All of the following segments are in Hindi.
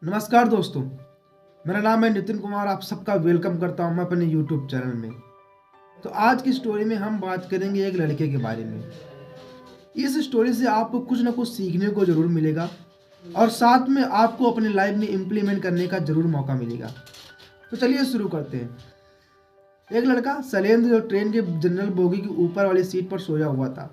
नमस्कार दोस्तों, मेरा नाम है नितिन कुमार। आप सबका वेलकम करता हूं मैं अपने यूट्यूब चैनल में। तो आज की स्टोरी में हम बात करेंगे एक लड़के के बारे में। इस स्टोरी से आपको कुछ ना कुछ सीखने को ज़रूर मिलेगा और साथ में आपको अपनी लाइफ में इम्प्लीमेंट करने का ज़रूर मौका मिलेगा। तो चलिए शुरू करते हैं। एक लड़का शैलेंद्र जो ट्रेन के जनरल बोगी की ऊपर वाली सीट पर सोया हुआ था।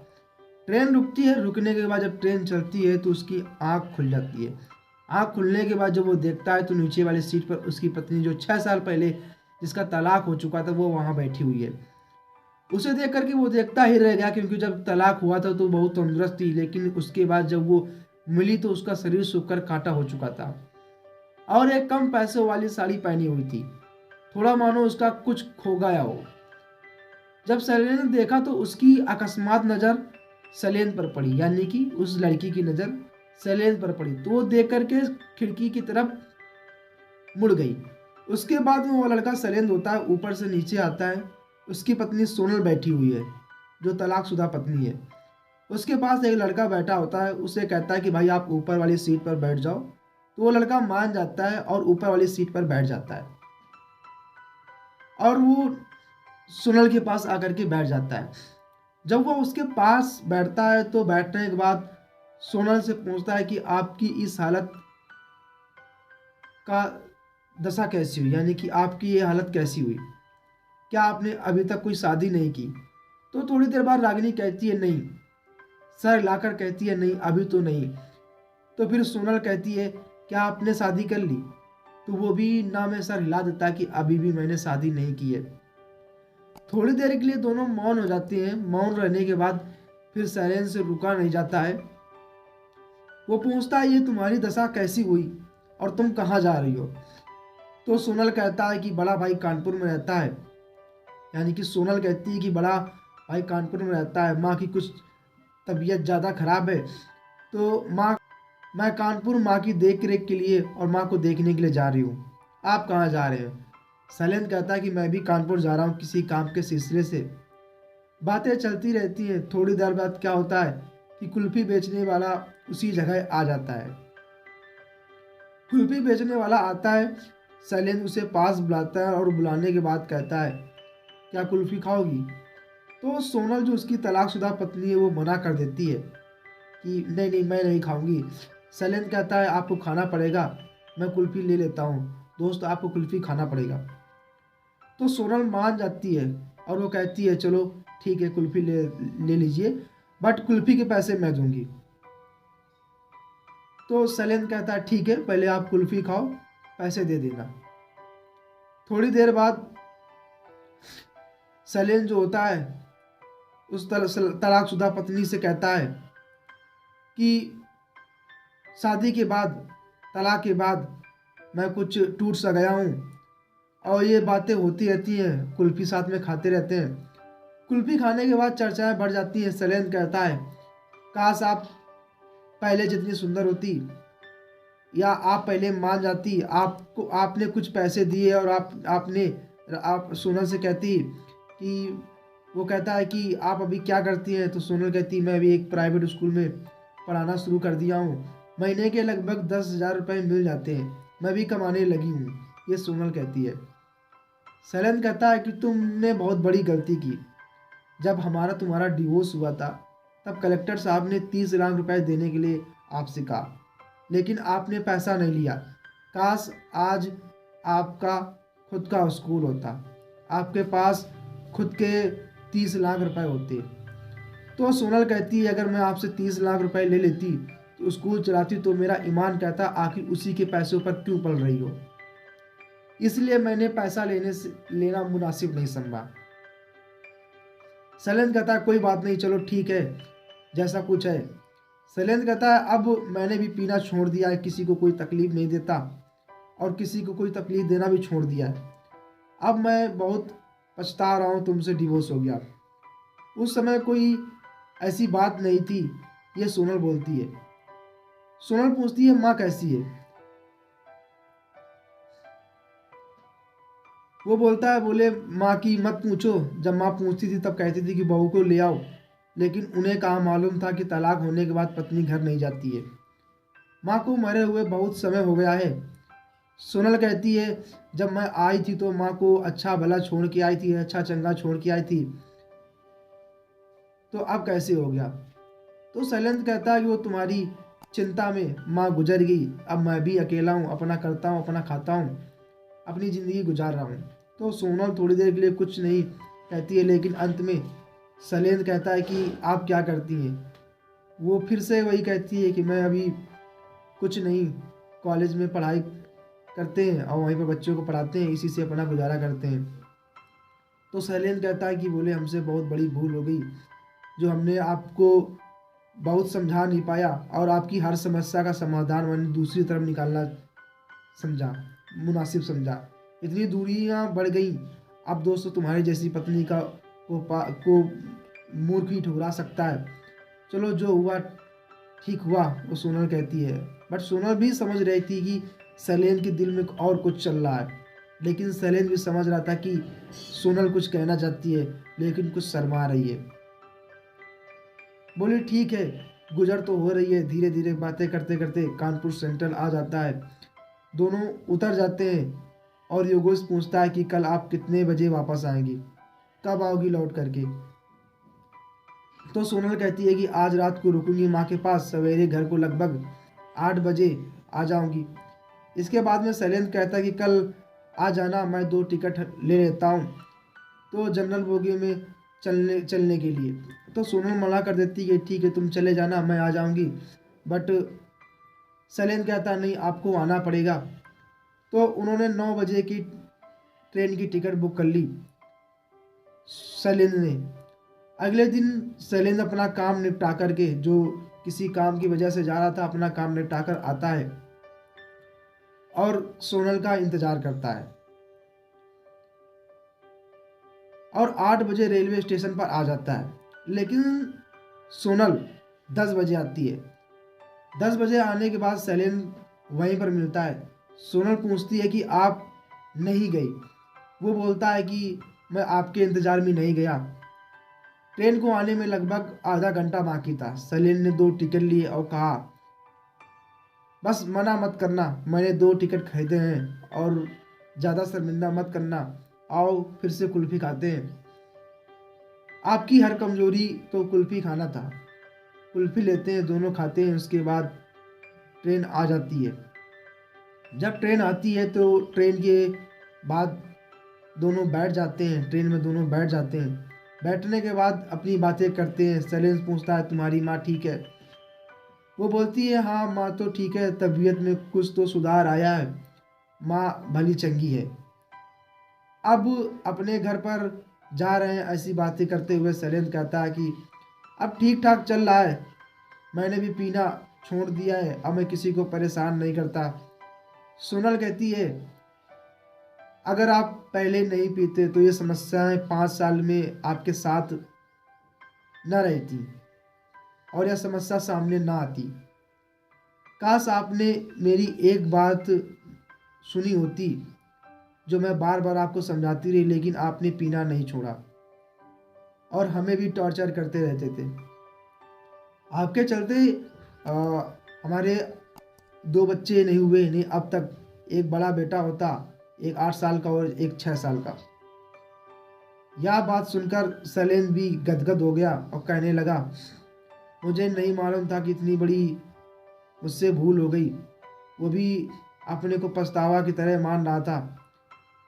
ट्रेन रुकती है, रुकने के बाद जब ट्रेन चलती है तो उसकी आँख खुल जाती है। आँख खुलने के बाद जब वो देखता है तो नीचे वाली सीट पर उसकी पत्नी जो 6 साल पहले जिसका तलाक हो चुका था वो वहाँ बैठी हुई है। उसे देख कर के वो देखता ही रह गया, क्योंकि जब तलाक हुआ था तो बहुत तंदुरुस्त थी, लेकिन उसके बाद जब वो मिली तो उसका शरीर सूख कर कांटा हो चुका था और एक कम पैसों वाली साड़ी पहनी हुई थी। थोड़ा मानो उसका कुछ खो गया हो। जब सलेन ने देखा तो उसकी अकस्मात नज़र सलेन पर पड़ी, यानी कि उस लड़की की नज़र सलेन पर पड़ी, तो वो देख करके खिड़की की तरफ मुड़ गई। उसके बाद में वो लड़का सलेन होता है, ऊपर से नीचे आता है। उसकी पत्नी सोनल बैठी हुई है, जो तलाकशुदा पत्नी है। उसके पास एक लड़का बैठा होता है, उसे कहता है कि भाई आप ऊपर वाली सीट पर बैठ जाओ। तो वो लड़का मान जाता है और ऊपर वाली सीट पर बैठ जाता है और वो सोनल के पास आकर के बैठ जाता है। जब वो उसके पास बैठता है तो बैठने के बाद सोनल से पूछता है कि आपकी इस हालत का दशा कैसी हुई, यानी कि आपकी ये हालत कैसी हुई, क्या आपने अभी तक कोई शादी नहीं की? तो थोड़ी देर बाद रागिनी कहती है नहीं, सर हिलाकर कहती है नहीं अभी तो नहीं। तो फिर सोनल कहती है क्या आपने शादी कर ली? तो वो भी ना में सर हिला देता है कि अभी भी मैंने शादी नहीं की है। थोड़ी देर के लिए दोनों मौन हो जाते हैं। मौन रहने के बाद फिर साइलेंस से रुका नहीं जाता है। वो पूछता है ये तुम्हारी दशा कैसी हुई और तुम कहाँ जा रही हो? तो सोनल कहता है कि बड़ा भाई कानपुर में रहता है, यानी कि सोनल कहती है कि बड़ा भाई कानपुर में रहता है, माँ की कुछ तबीयत ज़्यादा खराब है, तो मैं कानपुर माँ की देख रेख के लिए और माँ को देखने के लिए जा रही हूँ। आप कहाँ जा रहे हो? शैलेंद्र कहता है कि मैं भी कानपुर जा रहा हूँ किसी काम के सिलसिले से। बातें चलती रहती हैं। थोड़ी देर बाद क्या होता है कि कुल्फी बेचने वाला उसी जगह आ जाता है। कुल्फी बेचने वाला आता है, शैलेंद्र उसे पास बुलाता है और बुलाने के बाद कहता है क्या कुल्फी खाओगी? तो सोनल जो उसकी तलाकशुदा पत्नी है वो मना कर देती है कि नहीं नहीं मैं नहीं खाऊंगी। शैलेंद्र कहता है आपको खाना पड़ेगा, मैं कुल्फी ले लेता हूँ दोस्त, आपको कुल्फी खाना पड़ेगा। तो सोनल मान जाती है और वो कहती है चलो ठीक है कुल्फी ले लीजिए, बट कुल्फी के पैसे मैं दूंगी। तो शैलेंद्र कहता है ठीक है पहले आप कुल्फी खाओ, पैसे दे देना। थोड़ी देर बाद शैलेंद्र जो होता है उस तलाकशुदा पत्नी से कहता है कि शादी के बाद, तलाक के बाद मैं कुछ टूट सा गया हूँ और ये बातें होती रहती हैं, कुल्फी साथ में खाते रहते हैं। कुल्फी खाने के बाद चर्चाएं बढ़ जाती हैं। शैलेंद्र कहता है काश आप पहले जितनी सुंदर होती, या आप पहले मान जाती, आपको आपने कुछ पैसे दिए और आप सोनल से कहती कि वो कहता है कि आप अभी क्या करती हैं? तो सोनल कहती मैं अभी एक प्राइवेट स्कूल में पढ़ाना शुरू कर दिया हूँ, महीने के लगभग 10,000 रुपये मिल जाते हैं, मैं भी कमाने लगी हूँ, ये सोनल कहती है। शैलेंद्र कहता है कि तुमने बहुत बड़ी गलती की। जब हमारा तुम्हारा डिवोर्स हुआ था तब कलेक्टर साहब ने 30 लाख रुपए देने के लिए आपसे कहा, लेकिन आपने पैसा नहीं लिया। काश आज आपका खुद का स्कूल होता, आपके पास खुद के 30 लाख रुपए होते। तो सोनल कहती है अगर मैं आपसे 30 लाख रुपए ले लेती तो स्कूल चलाती, तो मेरा ईमान कहता आखिर उसी के पैसों पर क्यों पल रही हो, इसलिए मैंने पैसा लेना मुनासिब नहीं समझा। शैलेंद्र कहता है कोई बात नहीं, चलो ठीक है जैसा कुछ है। शैलेंद्र कहता है अब मैंने भी पीना छोड़ दिया है, किसी को कोई तकलीफ नहीं देता और किसी को कोई तकलीफ देना भी छोड़ दिया है। अब मैं बहुत पछता रहा हूँ, तुमसे डिवोर्स हो गया। उस समय कोई ऐसी बात नहीं थी, ये सोनल बोलती है। सोनल पूछती है माँ कैसी है? वो बोलता है बोले माँ की मत पूछो, जब माँ पूछती थी तब कहती थी कि बहू को ले आओ, लेकिन उन्हें कहाँ मालूम था कि तलाक होने के बाद पत्नी घर नहीं जाती है। माँ को मरे हुए बहुत समय हो गया है, सोनल कहती है, जब मैं आई थी तो माँ को अच्छा भला छोड़ के आई थी, अच्छा चंगा छोड़ के आई थी, तो अब कैसे हो गया? तो शैलेंद्र कहता है कि वो तुम्हारी चिंता में माँ गुजर गई, अब मैं भी अकेला हूँ, अपना करता हूँ, अपना खाता हूँ, अपनी ज़िंदगी गुजार रहा हूँ। तो सोनल थोड़ी देर के लिए कुछ नहीं कहती है, लेकिन अंत में शैलेंद्र कहता है कि आप क्या करती हैं? वो फिर से वही कहती है कि मैं अभी कुछ नहीं, कॉलेज में पढ़ाई करते हैं और वहीं पर बच्चों को पढ़ाते हैं, इसी से अपना गुजारा करते हैं। तो शैलेंद्र कहता है कि बोले हमसे बहुत बड़ी भूल हो गई, जो हमने आपको बहुत समझा नहीं पाया और आपकी हर समस्या का समाधान मैंने दूसरी तरफ निकालना समझा, मुनासिब समझा। इतनी दूरियां बढ़ गई, अब दोस्तों तुम्हारी जैसी पत्नी को मूर्ख ही ठुकरा सकता है। चलो जो हुआ ठीक हुआ, वो सोनल कहती है। बट सोनल भी समझ रही थी कि शैलेंद्र के दिल में और कुछ चल रहा है, लेकिन शैलेंद्र भी समझ रहा था कि सोनल कुछ कहना चाहती है लेकिन कुछ शर्मा रही है। बोले ठीक है, गुजर तो हो रही है। धीरे धीरे बातें करते करते कानपुर सेंट्रल आ जाता है। दोनों उतर जाते हैं और योगेश पूछता है कि कल आप कितने बजे वापस आएंगी, कब आओगी लौट करके? तो सोनल कहती है कि आज रात को रुकूंगी माँ के पास, सवेरे घर को लगभग 8 बजे आ जाऊंगी। इसके बाद में शैलेंद्र कहता है कि कल आ जाना, मैं 2 टिकट ले लेता हूँ तो जनरल बोगी में चलने चलने के लिए। तो सोनल मना कर देती है कि ठीक है तुम चले जाना, मैं आ जाऊंगी। बट शैलेंद्र कहता नहीं, आपको आना पड़ेगा। तो उन्होंने 9 बजे की ट्रेन की टिकट बुक कर ली शैलेंद्र ने। अगले दिन शैलेंद्र अपना काम निपटा करके, जो किसी काम की वजह से जा रहा था, अपना काम निपटा कर आता है और सोनल का इंतजार करता है और 8 बजे रेलवे स्टेशन पर आ जाता है। लेकिन सोनल 10 बजे आती है। 10 बजे आने के बाद शैलेंद्र वहीं पर मिलता है। सोनल पूछती है कि आप नहीं गई? वो बोलता है कि मैं आपके इंतजार में नहीं गया, ट्रेन को आने में लगभग आधा घंटा बाकी था। शैलेंद्र ने 2 टिकट लिए और कहा, बस मना मत करना, मैंने 2 टिकट खरीदे हैं और ज़्यादा शर्मिंदा मत करना, आओ फिर से कुल्फ़ी खाते हैं। आपकी हर कमजोरी तो कुल्फ़ी खाना था। कुल्फ़ी लेते हैं, दोनों खाते हैं। उसके बाद ट्रेन आ जाती है। जब ट्रेन आती है तो ट्रेन के बाद दोनों बैठ जाते हैं, ट्रेन में दोनों बैठ जाते हैं। बैठने के बाद अपनी बातें करते हैं। शैलेंद्र पूछता है तुम्हारी माँ ठीक है? वो बोलती है हाँ माँ तो ठीक है, तबीयत में कुछ तो सुधार आया है, माँ भली चंगी है। अब अपने घर पर जा रहे हैं। ऐसी बातें करते हुए शैलेंद्र कहता है कि अब ठीक ठाक चल रहा है, मैंने भी पीना छोड़ दिया है, अब मैं किसी को परेशान नहीं करता। सोनल कहती है अगर आप पहले नहीं पीते तो ये समस्याएं 5 साल में आपके साथ न रहती और यह समस्या सामने ना आती। काश आपने मेरी एक बात सुनी होती, जो मैं बार बार आपको समझाती रही, लेकिन आपने पीना नहीं छोड़ा और हमें भी टॉर्चर करते रहते थे। आपके चलते आ, हमारे 2 बच्चे नहीं हुए, नहीं अब तक। एक बड़ा बेटा होता, एक 8 साल का और एक 6 साल का। यह बात सुनकर शैलेंद्र भी गदगद हो गया और कहने लगा, मुझे नहीं मालूम था कि इतनी बड़ी मुझसे भूल हो गई। वो भी अपने को पछतावा की तरह मान रहा था।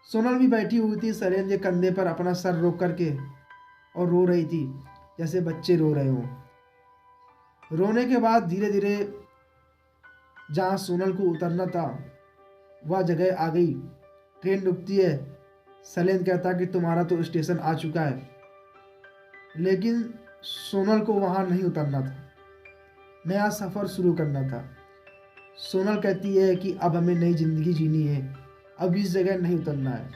सोनल भी बैठी हुई थी शैलेंद्र के कंधे पर अपना सर रख करके और रो रही थी, जैसे बच्चे रो रहे हों। रोने के बाद धीरे धीरे जहाँ सोनल को उतरना था वह जगह आ गई। ट्रेन रुकती है। शैलेंद्र कहता कि तुम्हारा तो स्टेशन आ चुका है, लेकिन सोनल को वहाँ नहीं उतरना था, नया सफ़र शुरू करना था। सोनल कहती है कि अब हमें नई जिंदगी जीनी है, अब इस जगह नहीं उतरना है,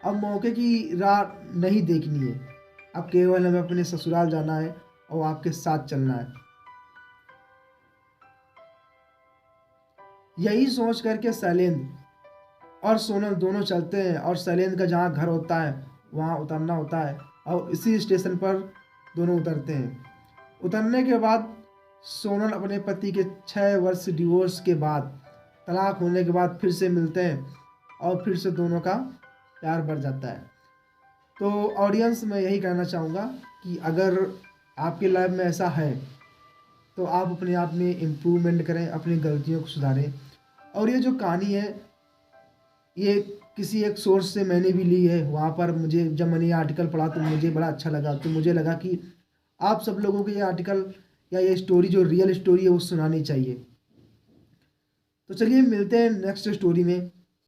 अब मौके की राह नहीं देखनी है, अब केवल हमें अपने ससुराल जाना है और आपके साथ चलना है। यही सोच करके शैलेंद्र और सोनल दोनों चलते हैं और शैलेंद्र का जहाँ घर होता है वहाँ उतरना होता है और इसी स्टेशन पर दोनों उतरते हैं। उतरने के बाद सोनल अपने पति के 6 वर्ष डिवोर्स के बाद तलाक होने के बाद फिर से मिलते हैं और फिर से दोनों का प्यार बढ़ जाता है। तो ऑडियंस मैं यही कहना चाहूँगा कि अगर आपकी लाइफ में ऐसा है तो आप अपने आप में इम्प्रूवमेंट करें, अपनी गलतियों को सुधारें। और ये जो कहानी है ये किसी एक सोर्स से मैंने भी ली है, वहाँ पर मुझे जब मैंने ये आर्टिकल पढ़ा तो मुझे बड़ा अच्छा लगा, तो मुझे लगा कि आप सब लोगों को ये आर्टिकल या ये स्टोरी जो रियल स्टोरी है वो सुनानी चाहिए। तो चलिए मिलते हैं नेक्स्ट स्टोरी में।